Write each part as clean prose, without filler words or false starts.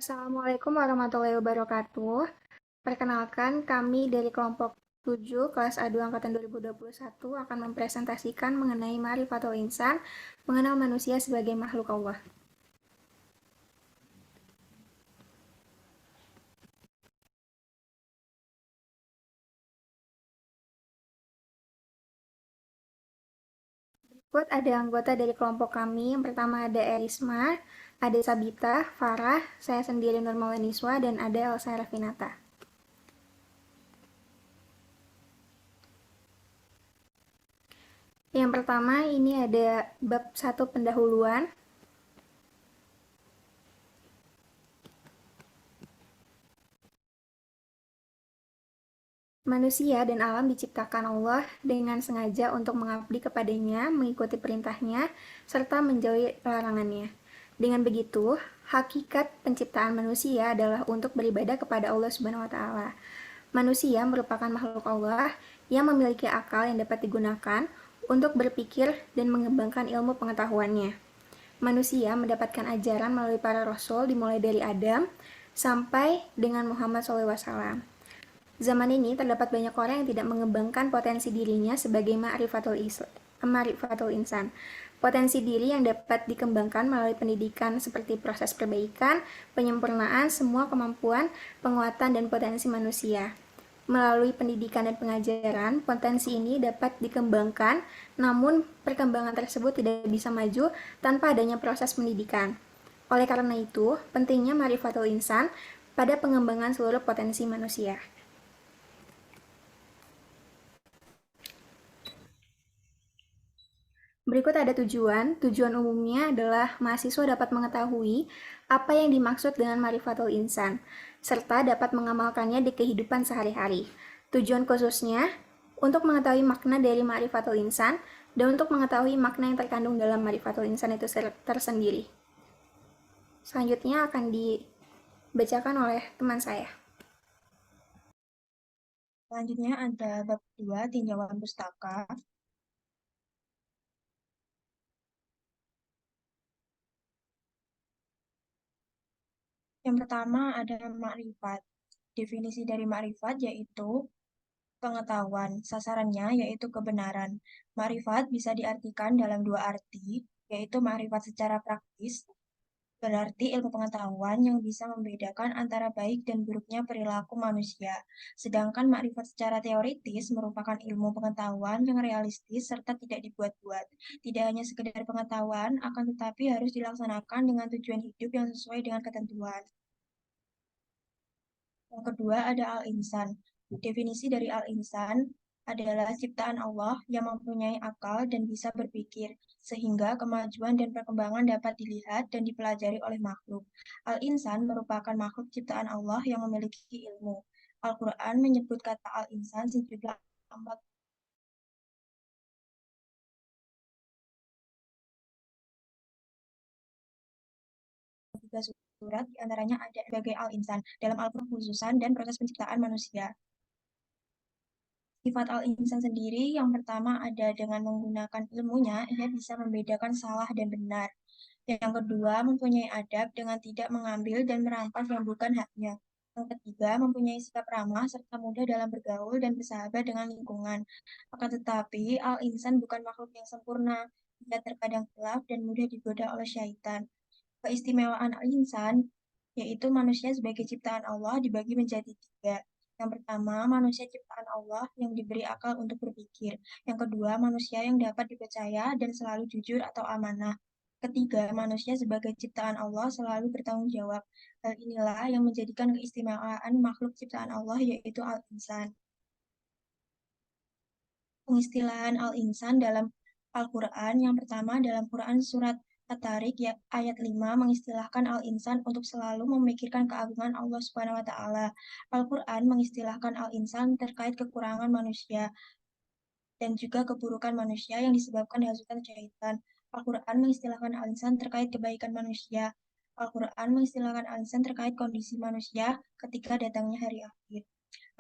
Assalamualaikum warahmatullahi wabarakatuh. Perkenalkan, kami dari kelompok 7 kelas A2 angkatan 2021 akan mempresentasikan mengenai Ma'rifatul Insan, mengenal manusia sebagai makhluk Allah. Berikut ada anggota dari kelompok kami. Yang pertama ada Erisma, ada Sabita, Farah, saya sendiri Nurmal Niswa, dan ada Elsa Rafinata. Yang pertama ini ada bab 1 pendahuluan. Manusia dan alam diciptakan Allah dengan sengaja untuk mengabdi kepadanya, mengikuti perintahnya, serta menjauhi larangannya. Dengan begitu, hakikat penciptaan manusia adalah untuk beribadah kepada Allah Subhanahu wa taala. Manusia merupakan makhluk Allah yang memiliki akal yang dapat digunakan untuk berpikir dan mengembangkan ilmu pengetahuannya. Manusia mendapatkan ajaran melalui para rasul dimulai dari Adam sampai dengan Muhammad SAW. Zaman ini terdapat banyak orang yang tidak mengembangkan potensi dirinya sebagai ma'rifatul insan. Potensi diri yang dapat dikembangkan melalui pendidikan seperti proses perbaikan, penyempurnaan semua kemampuan, penguatan dan potensi manusia. Melalui pendidikan dan pengajaran, potensi ini dapat dikembangkan, namun perkembangan tersebut tidak bisa maju tanpa adanya proses pendidikan. Oleh karena itu, pentingnya ma'rifatul insan pada pengembangan seluruh potensi manusia. Berikut ada tujuan. Tujuan umumnya adalah mahasiswa dapat mengetahui apa yang dimaksud dengan Ma'rifatul Insan, serta dapat mengamalkannya di kehidupan sehari-hari. Tujuan khususnya untuk mengetahui makna dari Ma'rifatul Insan dan untuk mengetahui makna yang terkandung dalam Ma'rifatul Insan itu tersendiri. Selanjutnya akan dibacakan oleh teman saya. Selanjutnya ada bab 2, tinjauan pustaka. Yang pertama ada makrifat. Definisi dari makrifat yaitu pengetahuan. Sasarannya yaitu kebenaran. Makrifat bisa diartikan dalam dua arti, yaitu makrifat secara praktis, berarti ilmu pengetahuan yang bisa membedakan antara baik dan buruknya perilaku manusia. Sedangkan makrifat secara teoritis merupakan ilmu pengetahuan yang realistis serta tidak dibuat-buat. Tidak hanya sekedar pengetahuan, akan tetapi harus dilaksanakan dengan tujuan hidup yang sesuai dengan ketentuan. Yang kedua ada al-insan. Definisi dari al-insan adalah ciptaan Allah yang mempunyai akal dan bisa berpikir, sehingga kemajuan dan perkembangan dapat dilihat dan dipelajari oleh makhluk. Al-insan merupakan makhluk ciptaan Allah yang memiliki ilmu. Al-Quran menyebut kata al-insan sejumlah 43 surat, diantaranya ada sebagai al-insan dalam Al-Quran khususan dan proses penciptaan manusia. Sifat al-insan sendiri yang pertama ada dengan menggunakan ilmunya, ia bisa membedakan salah dan benar. Yang kedua, mempunyai adab dengan tidak mengambil dan merampas yang bukan haknya. Yang ketiga, mempunyai sikap ramah serta mudah dalam bergaul dan bersahabat dengan lingkungan. Akan tetapi, al-insan bukan makhluk yang sempurna. Ia terkadang gelap dan mudah digoda oleh syaitan. Keistimewaan al-insan, yaitu manusia sebagai ciptaan Allah dibagi menjadi tiga. Yang pertama, manusia ciptaan Allah yang diberi akal untuk berpikir. Yang kedua, manusia yang dapat dipercaya dan selalu jujur atau amanah. Ketiga, manusia sebagai ciptaan Allah selalu bertanggung jawab. Hal inilah yang menjadikan keistimewaan makhluk ciptaan Allah yaitu al-insan. Pengistilahan al-insan dalam Al-Quran yang pertama dalam Quran surat At-Tarik ayat 5 mengistilahkan al-insan untuk selalu memikirkan keagungan Allah Subhanahu wa taala. Al-Quran mengistilahkan al-insan terkait kekurangan manusia dan juga keburukan manusia yang disebabkan hasutan syaitan. Al-Quran mengistilahkan al-insan terkait kebaikan manusia. Al-Quran mengistilahkan al-insan terkait kondisi manusia ketika datangnya hari akhir.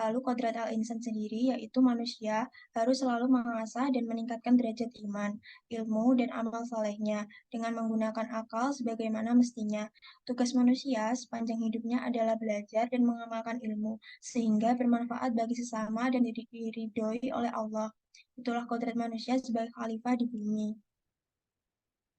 Lalu kodrat al-insan sendiri, yaitu manusia, harus selalu mengasah dan meningkatkan derajat iman, ilmu, dan amal solehnya dengan menggunakan akal sebagaimana mestinya. Tugas manusia sepanjang hidupnya adalah belajar dan mengamalkan ilmu, sehingga bermanfaat bagi sesama dan diridhoi oleh Allah. Itulah kodrat manusia sebagai khalifah di bumi.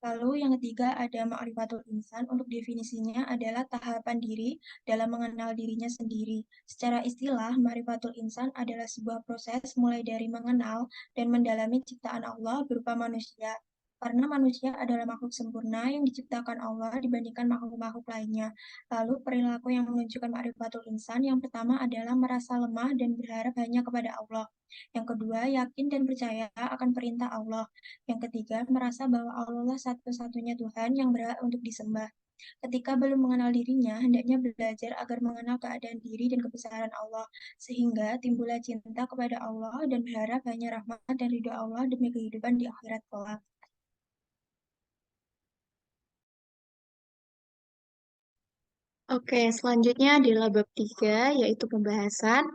Lalu yang ketiga ada ma'rifatul insan. Untuk definisinya adalah tahapan diri dalam mengenal dirinya sendiri. Secara istilah, ma'rifatul insan adalah sebuah proses mulai dari mengenal dan mendalami ciptaan Allah berupa manusia. Karena manusia adalah makhluk sempurna yang diciptakan Allah dibandingkan makhluk-makhluk lainnya. Lalu perilaku yang menunjukkan ma'rifatul insan yang pertama adalah merasa lemah dan berharap hanya kepada Allah. Yang kedua, yakin dan percaya akan perintah Allah. Yang ketiga, merasa bahwa Allah lah satu-satunya Tuhan yang berhak untuk disembah. Ketika belum mengenal dirinya, hendaknya belajar agar mengenal keadaan diri dan kebesaran Allah, sehingga timbullah cinta kepada Allah dan berharap hanya rahmat dan ridho Allah demi kehidupan di akhirat kelak. Oke, selanjutnya adalah bab 3, yaitu pembahasan.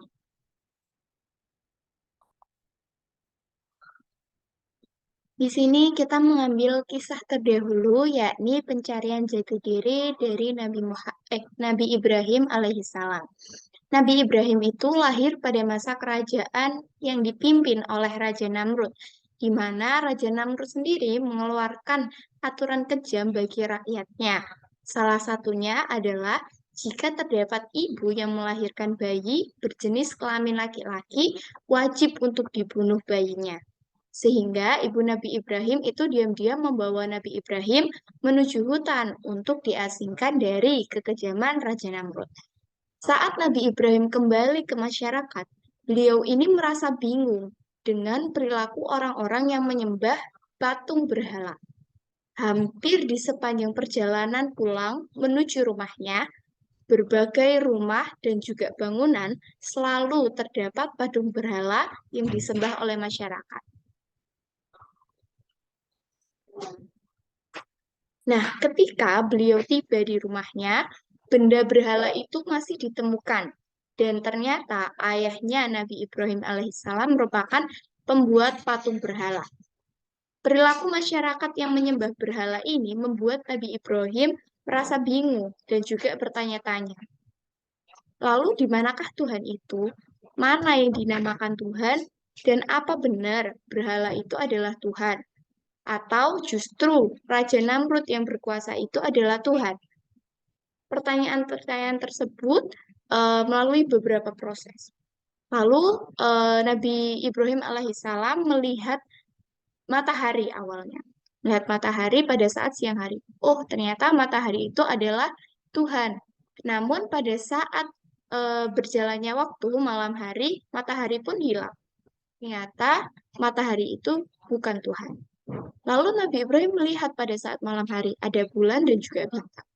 Di sini kita mengambil kisah terdahulu, yakni pencarian jati diri dari Nabi Ibrahim alaihissalam. Nabi Ibrahim itu lahir pada masa kerajaan yang dipimpin oleh Raja Namrud, di mana Raja Namrud sendiri mengeluarkan aturan kejam bagi rakyatnya. Salah satunya adalah jika terdapat ibu yang melahirkan bayi berjenis kelamin laki-laki, wajib untuk dibunuh bayinya. Sehingga ibu Nabi Ibrahim itu diam-diam membawa Nabi Ibrahim menuju hutan untuk diasingkan dari kekejaman Raja Namrud. Saat Nabi Ibrahim kembali ke masyarakat, beliau ini merasa bingung dengan perilaku orang-orang yang menyembah patung berhala. Hampir di sepanjang perjalanan pulang menuju rumahnya, berbagai rumah dan juga bangunan selalu terdapat patung berhala yang disembah oleh masyarakat. Nah, ketika beliau tiba di rumahnya, benda berhala itu masih ditemukan. Dan ternyata ayahnya Nabi Ibrahim alaihissalam merupakan pembuat patung berhala. Perilaku masyarakat yang menyembah berhala ini membuat Nabi Ibrahim merasa bingung dan juga bertanya-tanya. Lalu di manakah Tuhan itu? Mana yang dinamakan Tuhan? Dan apa benar berhala itu adalah Tuhan? Atau justru Raja Namrud yang berkuasa itu adalah Tuhan? Pertanyaan-pertanyaan tersebut melalui beberapa proses. Lalu Nabi Ibrahim alaihissalam melihat matahari awalnya. Melihat matahari pada saat siang hari. Oh, ternyata matahari itu adalah Tuhan. Namun pada saat berjalannya waktu malam hari, matahari pun hilang. Ternyata matahari itu bukan Tuhan. Lalu Nabi Ibrahim melihat pada saat malam hari ada bulan dan juga bintang.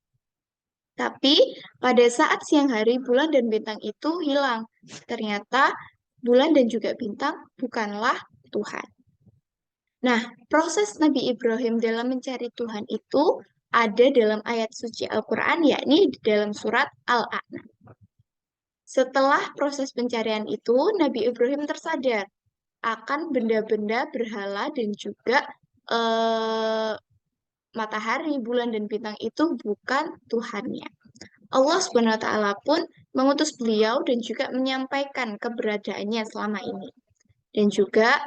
Tapi pada saat siang hari bulan dan bintang itu hilang. Ternyata bulan dan juga bintang bukanlah Tuhan. Nah, proses Nabi Ibrahim dalam mencari Tuhan itu ada dalam ayat suci Al-Quran, yakni di dalam surat Al-A'la. Setelah proses pencarian itu, Nabi Ibrahim tersadar akan benda-benda berhala dan juga matahari, bulan, dan bintang itu bukan Tuhannya. Allah Subhanahu wa Ta'ala pun mengutus beliau dan juga menyampaikan keberadaannya selama ini. Dan juga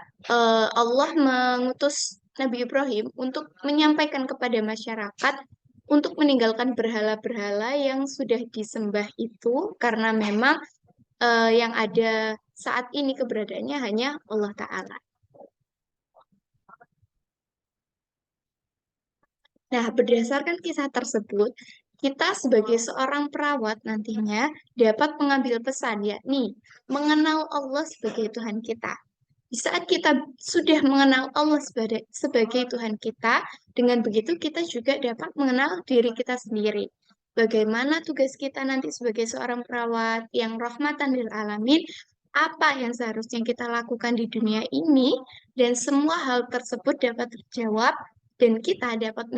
Allah mengutus Nabi Ibrahim untuk menyampaikan kepada masyarakat untuk meninggalkan berhala-berhala yang sudah disembah itu karena memang yang ada saat ini keberadaannya hanya Allah Ta'ala. Nah, berdasarkan kisah tersebut, kita sebagai seorang perawat nantinya dapat mengambil pesan, yakni mengenal Allah sebagai Tuhan kita. Di saat kita sudah mengenal Allah sebagai Tuhan kita, dengan begitu kita juga dapat mengenal diri kita sendiri. Bagaimana tugas kita nanti sebagai seorang perawat yang rahmatan lil alamin, apa yang seharusnya kita lakukan di dunia ini, dan semua hal tersebut dapat terjawab dan kita dapat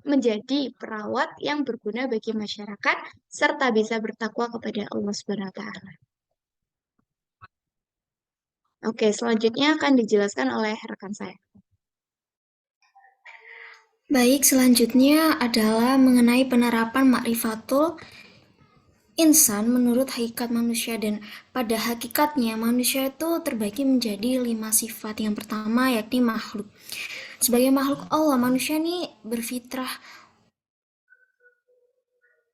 menjadi perawat yang berguna bagi masyarakat serta bisa bertakwa kepada Allah Subhanahu wa taala. Oke, selanjutnya akan dijelaskan oleh rekan saya. Baik, selanjutnya adalah mengenai penerapan ma'rifatul insan menurut hakikat manusia, dan pada hakikatnya manusia itu terbagi menjadi 5 sifat. Yang pertama yakni makhluk. Sebagai makhluk Allah, manusia ini berfitrah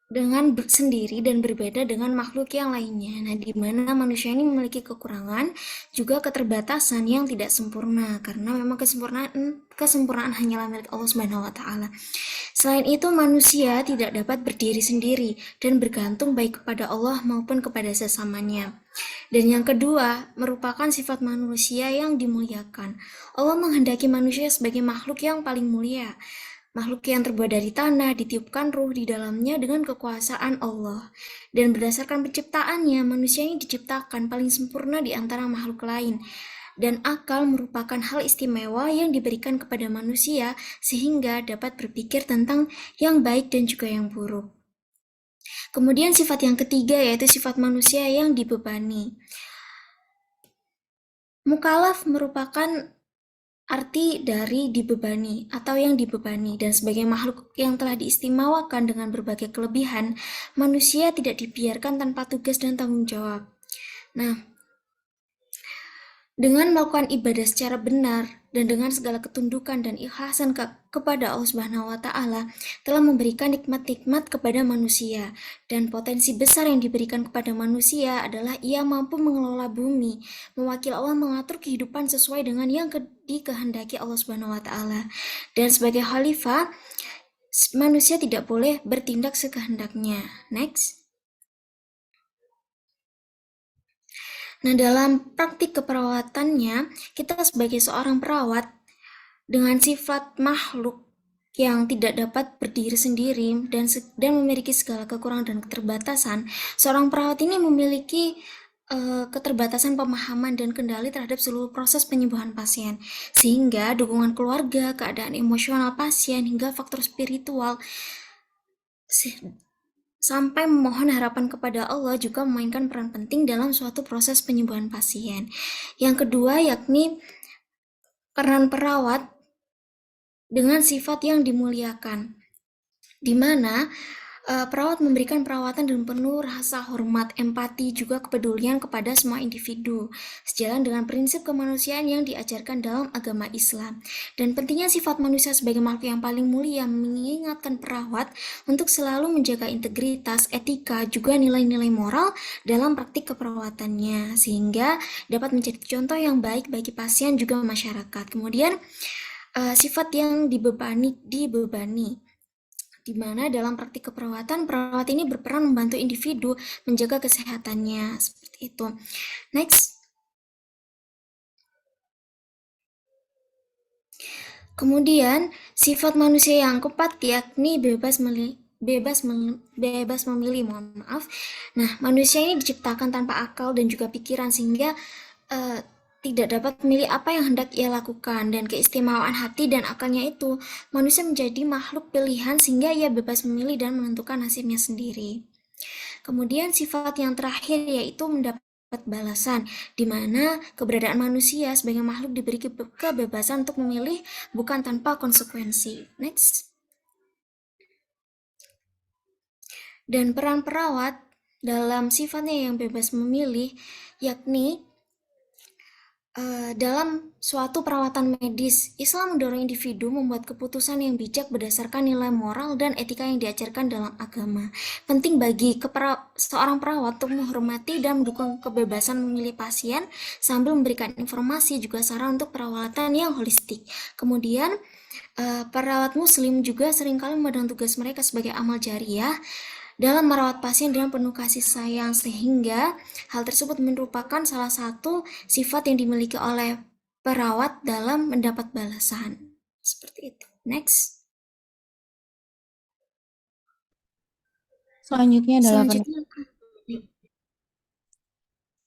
dengan sendiri dan berbeda dengan makhluk yang lainnya. Nah, di mana manusia ini memiliki kekurangan, juga keterbatasan yang tidak sempurna, karena memang kesempurnaan hanyalah milik Allah Subhanahu wa taala. Selain itu, manusia tidak dapat berdiri sendiri dan bergantung baik kepada Allah maupun kepada sesamanya. Dan yang kedua, merupakan sifat manusia yang dimuliakan. Allah menghendaki manusia sebagai makhluk yang paling mulia. Makhluk yang terbuat dari tanah, ditiupkan ruh di dalamnya dengan kekuasaan Allah. Dan berdasarkan penciptaannya, manusia ini diciptakan paling sempurna di antara makhluk lain. Dan akal merupakan hal istimewa yang diberikan kepada manusia sehingga dapat berpikir tentang yang baik dan juga yang buruk. Kemudian sifat yang ketiga yaitu sifat manusia yang dibebani. Mukalaf merupakan arti dari dibebani atau yang dibebani, dan sebagai makhluk yang telah diistimewakan dengan berbagai kelebihan, manusia tidak dibiarkan tanpa tugas dan tanggung jawab. Nah, dengan melakukan ibadah secara benar dan dengan segala ketundukan dan ikhlasan kepada Allah Subhanahu wa taala telah memberikan nikmat-nikmat kepada manusia, dan potensi besar yang diberikan kepada manusia adalah ia mampu mengelola bumi, mewakili Allah mengatur kehidupan sesuai dengan yang dikehendaki Allah Subhanahu wa taala. Dan sebagai khalifah, manusia tidak boleh bertindak sekehendaknya. Next. Nah, dalam praktik keperawatannya, kita sebagai seorang perawat dengan sifat makhluk yang tidak dapat berdiri sendiri dan memiliki segala kekurangan dan keterbatasan, seorang perawat ini memiliki keterbatasan pemahaman dan kendali terhadap seluruh proses penyembuhan pasien, sehingga dukungan keluarga, keadaan emosional pasien, hingga faktor spiritual sampai memohon harapan kepada Allah juga memainkan peran penting dalam suatu proses penyembuhan pasien. Yang kedua yakni peran perawat dengan sifat yang dimuliakan, di mana perawat memberikan perawatan dengan penuh rasa hormat, empati, juga kepedulian kepada semua individu, sejalan dengan prinsip kemanusiaan yang diajarkan dalam agama Islam. Dan pentingnya sifat manusia sebagai makhluk yang paling mulia mengingatkan perawat untuk selalu menjaga integritas, etika, juga nilai-nilai moral dalam praktik keperawatannya, sehingga dapat menjadi contoh yang baik bagi pasien juga masyarakat. Kemudian sifat yang dibebani, di mana dalam praktik keperawatan, perawat ini berperan membantu individu menjaga kesehatannya, seperti itu. Next. Kemudian, sifat manusia yang keempat yakni bebas memilih, mohon maaf. Nah, manusia ini diciptakan tanpa akal dan juga pikiran, sehingga tidak dapat memilih apa yang hendak ia lakukan, dan keistimewaan hati dan akalnya itu, manusia menjadi makhluk pilihan sehingga ia bebas memilih dan menentukan nasibnya sendiri. Kemudian sifat yang terakhir yaitu mendapat balasan, di mana keberadaan manusia sebagai makhluk diberi kebebasan untuk memilih bukan tanpa konsekuensi. Next. Dan peran perawat dalam sifatnya yang bebas memilih yakni dalam suatu perawatan medis, Islam mendorong individu membuat keputusan yang bijak berdasarkan nilai moral dan etika yang diajarkan dalam agama. Penting bagi seorang perawat untuk menghormati dan mendukung kebebasan memilih pasien sambil memberikan informasi juga saran untuk perawatan yang holistik. Kemudian, perawat muslim juga seringkali memandang tugas mereka sebagai amal jariah dalam merawat pasien dengan penuh kasih sayang, sehingga hal tersebut merupakan salah satu sifat yang dimiliki oleh perawat dalam mendapat balasan. Seperti itu. Next. Selanjutnya adalah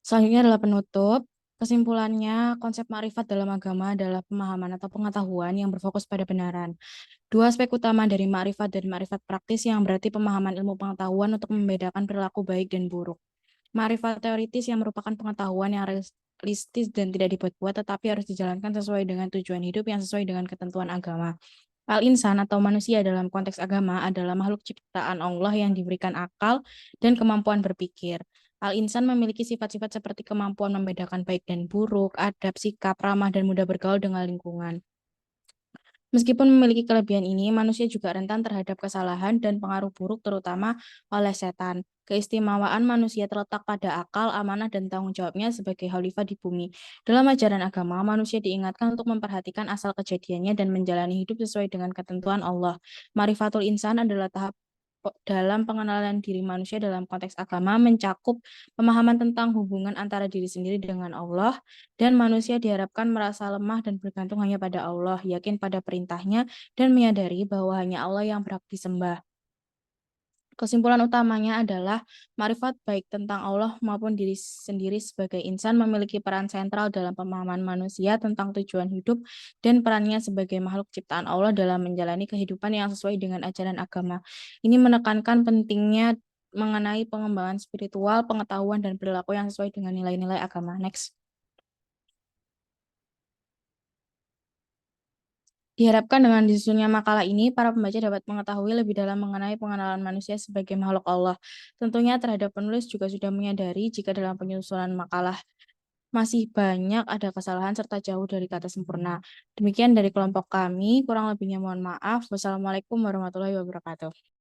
Selanjutnya, penutup. Kesimpulannya, konsep makrifat dalam agama adalah pemahaman atau pengetahuan yang berfokus pada benaran. Dua aspek utama dari makrifat dan makrifat praktis yang berarti pemahaman ilmu pengetahuan untuk membedakan perilaku baik dan buruk. Makrifat teoritis yang merupakan pengetahuan yang realistis dan tidak dibuat-buat, tetapi harus dijalankan sesuai dengan tujuan hidup yang sesuai dengan ketentuan agama. Al-insan atau manusia dalam konteks agama adalah makhluk ciptaan Allah yang diberikan akal dan kemampuan berpikir. Al-insan memiliki sifat-sifat seperti kemampuan membedakan baik dan buruk, adab, sikap, ramah, dan mudah bergaul dengan lingkungan. Meskipun memiliki kelebihan ini, manusia juga rentan terhadap kesalahan dan pengaruh buruk terutama oleh setan. Keistimewaan manusia terletak pada akal, amanah, dan tanggung jawabnya sebagai khalifah di bumi. Dalam ajaran agama, manusia diingatkan untuk memperhatikan asal kejadiannya dan menjalani hidup sesuai dengan ketentuan Allah. Marifatul insan adalah tahap dalam pengenalan diri manusia dalam konteks agama mencakup pemahaman tentang hubungan antara diri sendiri dengan Allah, dan manusia diharapkan merasa lemah dan bergantung hanya pada Allah, yakin pada perintahnya, dan menyadari bahwa hanya Allah yang berhak disembah. Kesimpulan utamanya adalah makrifat baik tentang Allah maupun diri sendiri sebagai insan memiliki peran sentral dalam pemahaman manusia tentang tujuan hidup dan perannya sebagai makhluk ciptaan Allah dalam menjalani kehidupan yang sesuai dengan ajaran agama. Ini menekankan pentingnya mengenai pengembangan spiritual, pengetahuan, dan perilaku yang sesuai dengan nilai-nilai agama. Next. Diharapkan dengan disusunnya makalah ini, para pembaca dapat mengetahui lebih dalam mengenai pengenalan manusia sebagai makhluk Allah. Tentunya terhadap penulis juga sudah menyadari jika dalam penyusunan makalah masih banyak ada kesalahan serta jauh dari kata sempurna. Demikian dari kelompok kami, kurang lebihnya mohon maaf. Wassalamualaikum warahmatullahi wabarakatuh.